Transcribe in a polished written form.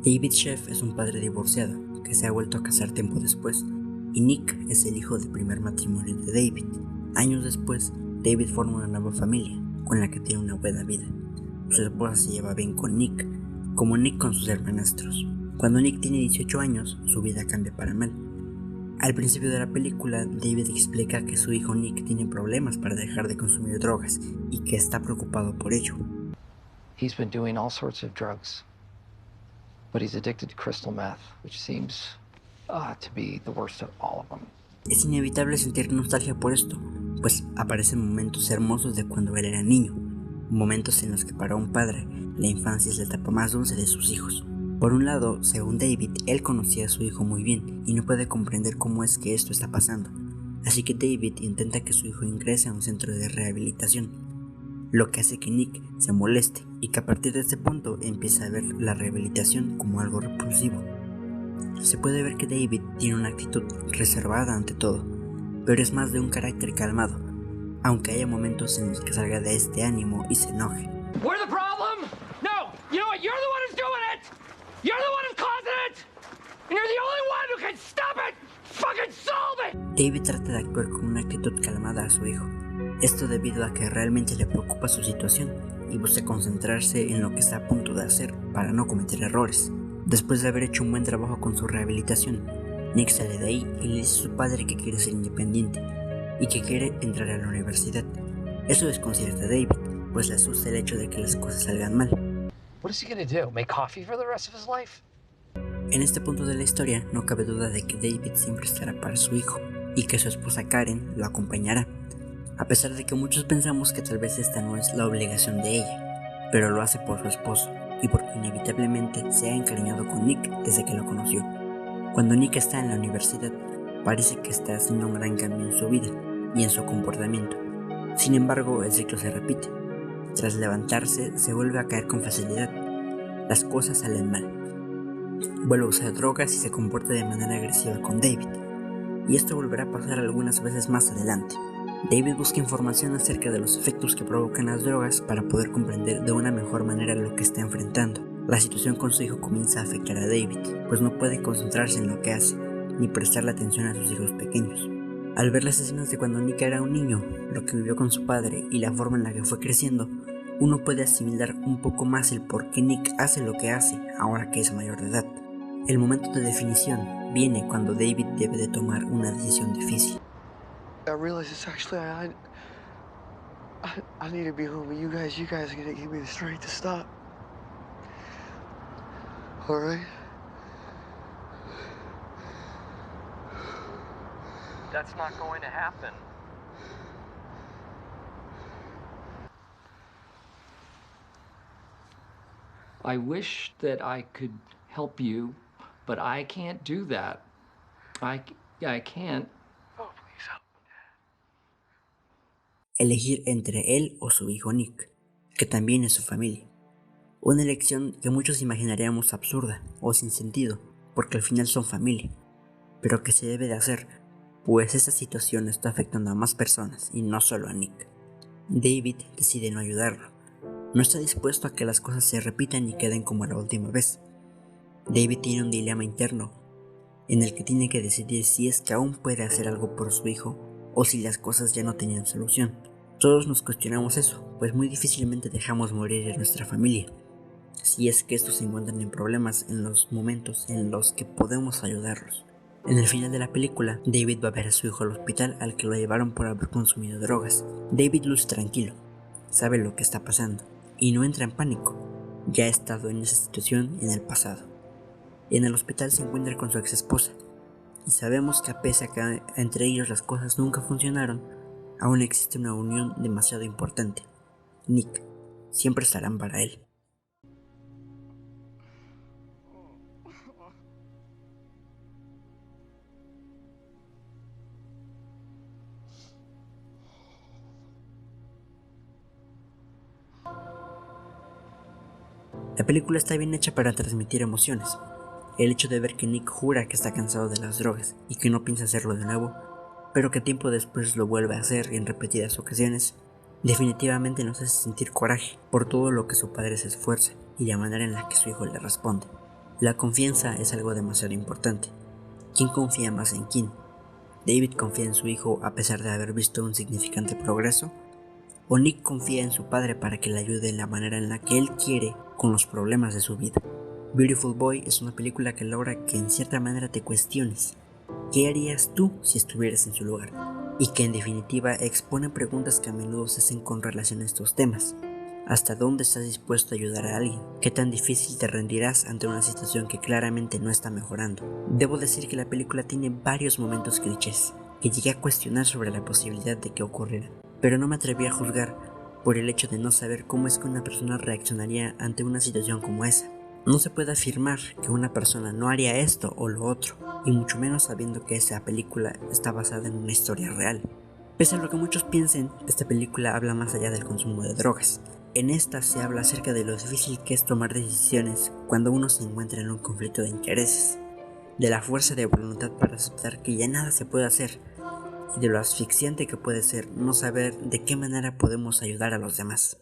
David Sheff es un padre divorciado que se ha vuelto a casar tiempo después, y Nick es el hijo del primer matrimonio de David. Años después, David forma una nueva familia, con la que tiene una buena vida. Su esposa se lleva bien con Nick, como Nick con sus hermanastros. Cuando Nick tiene 18 años, su vida cambia para mal. Al principio de la película, David explica que su hijo Nick tiene problemas para dejar de consumir drogas y que está preocupado por ello. He's been doing all sorts of drugs, but he's addicted to crystal meth, which seems to be the worst of all of them. Es inevitable sentir nostalgia por esto, pues aparecen momentos hermosos de cuando él era niño, momentos en los que para un padre la infancia es la etapa más dulce de sus hijos. Por un lado, según David, él conocía a su hijo muy bien y no puede comprender cómo es que esto está pasando, así que David intenta que su hijo ingrese a un centro de rehabilitación, lo que hace que Nick se moleste y que a partir de este punto empieza a ver la rehabilitación como algo repulsivo. Se puede ver que David tiene una actitud reservada ante todo, pero es más de un carácter calmado, aunque haya momentos en los que salga de este ánimo y se enoje. We're the problem? No, you know what? You're the one who's doing it. You're the one who's causing it. And you're the only one who can stop it. Fucking solve it. David trata de actuar con una actitud calmada a su hijo. Esto debido a que realmente le preocupa su situación y busca concentrarse en lo que está a punto de hacer para no cometer errores. Después de haber hecho un buen trabajo con su rehabilitación, Nick sale de ahí y le dice a su padre que quiere ser independiente y que quiere entrar a la universidad. Eso desconcierta a David, pues le asusta el hecho de que las cosas salgan mal. What is he gonna do? Make coffee for the rest of his life? En este punto de la historia no cabe duda de que David siempre estará para su hijo y que su esposa Karen lo acompañará, a pesar de que muchos pensamos que tal vez esta no es la obligación de ella, pero lo hace por su esposo y porque inevitablemente se ha encariñado con Nick desde que lo conoció. Cuando Nick está en la universidad, parece que está haciendo un gran cambio en su vida y en su comportamiento. Sin embargo, el ciclo se repite. Tras levantarse, se vuelve a caer con facilidad. Las cosas salen mal. Vuelve a usar drogas y se comporta de manera agresiva con David. Y esto volverá a pasar algunas veces más adelante. David busca información acerca de los efectos que provocan las drogas para poder comprender de una mejor manera lo que está enfrentando. La situación con su hijo comienza a afectar a David, pues no puede concentrarse en lo que hace, ni prestarle atención a sus hijos pequeños. Al ver las escenas de cuando Nick era un niño, lo que vivió con su padre y la forma en la que fue creciendo, uno puede asimilar un poco más el por qué Nick hace lo que hace ahora que es mayor de edad. El momento de definición viene cuando David debe de tomar una decisión difícil. I realize it's actually I need to be home with you guys. You guys are gonna give me the strength to stop. All right. That's not going to happen. I wish that I could help you, but I can't do that. I can't. Oh, please help. Elegir entre él o su hijo Nick, que también es su familia. Una elección que muchos imaginaríamos absurda o sin sentido, porque al final son familia, pero que se debe de hacer, pues esta situación está afectando a más personas y no solo a Nick. David decide no ayudarlo. No está dispuesto a que las cosas se repitan y queden como la última vez. David tiene un dilema interno en el que tiene que decidir si es que aún puede hacer algo por su hijo o si las cosas ya no tenían solución. Todos nos cuestionamos eso, pues muy difícilmente dejamos morir a nuestra familia, si es que estos se encuentran en problemas en los momentos en los que podemos ayudarlos. En el final de la película, David va a ver a su hijo al hospital al que lo llevaron por haber consumido drogas. David luce tranquilo, sabe lo que está pasando y no entra en pánico. Ya ha estado en esa situación en el pasado. En el hospital se encuentra con su ex esposa y sabemos que a pesar de que entre ellos las cosas nunca funcionaron, aún existe una unión demasiado importante. Nick siempre estarán para él. La película está bien hecha para transmitir emociones. El hecho de ver que Nick jura que está cansado de las drogas y que no piensa hacerlo de nuevo, pero que tiempo después lo vuelve a hacer en repetidas ocasiones, definitivamente nos hace sentir coraje por todo lo que su padre se esfuerza y la manera en la que su hijo le responde. La confianza es algo demasiado importante. ¿Quién confía más en quién? ¿David confía en su hijo a pesar de haber visto un significante progreso? ¿O Nick confía en su padre para que le ayude en la manera en la que él quiere con los problemas de su vida? Beautiful Boy es una película que logra que en cierta manera te cuestiones. ¿Qué harías tú si estuvieras en su lugar? Y que en definitiva expone preguntas que a menudo se hacen con relación a estos temas. ¿Hasta dónde estás dispuesto a ayudar a alguien? ¿Qué tan difícil te rendirás ante una situación que claramente no está mejorando? Debo decir que la película tiene varios momentos clichés que llegué a cuestionar sobre la posibilidad de que ocurriera, pero no me atreví a juzgar por el hecho de no saber cómo es que una persona reaccionaría ante una situación como esa. No se puede afirmar que una persona no haría esto o lo otro, y mucho menos sabiendo que esa película está basada en una historia real. Pese a lo que muchos piensen, esta película habla más allá del consumo de drogas. En esta se habla acerca de lo difícil que es tomar decisiones cuando uno se encuentra en un conflicto de intereses, de la fuerza de voluntad para aceptar que ya nada se puede hacer, y de lo asfixiante que puede ser no saber de qué manera podemos ayudar a los demás.